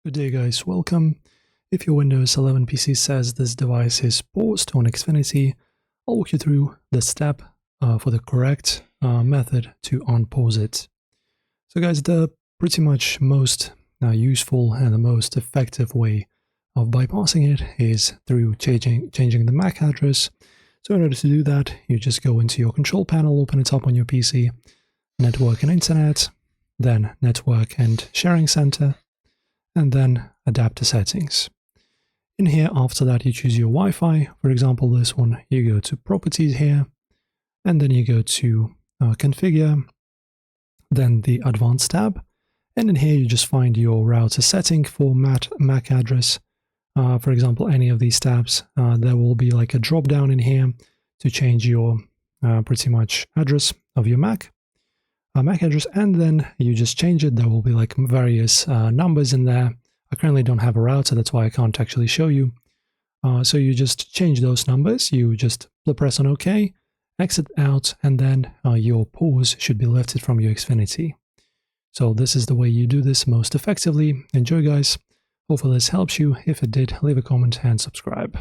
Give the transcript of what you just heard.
Good day guys, welcome. If your Windows 11 PC says this device is paused on Xfinity, I'll walk you through the step for the correct method to unpause it. So guys, the pretty much most useful and the most effective way of bypassing it is through changing the MAC address. So in order to do that, you just go into your control panel, open it up on your PC, Network and Internet, then Network and Sharing Center, and then Adapter Settings. In here, after that, you choose your Wi-Fi. For example, this one, you go to Properties here, and then you go to Configure, then the Advanced tab, and in here you just find your router setting for MAC address. For example, any of these tabs, there will be like a drop down in here to change your pretty much address of your MAC address, and then you just change it. There will be like various numbers in there. I currently don't have a router, that's why I can't actually show you. So you just change those numbers, you just press on OK, exit out, and then your pause should be lifted from your Xfinity. So this is the way you do this most effectively. Enjoy guys, hopefully this helps you. If it did, leave a comment and subscribe.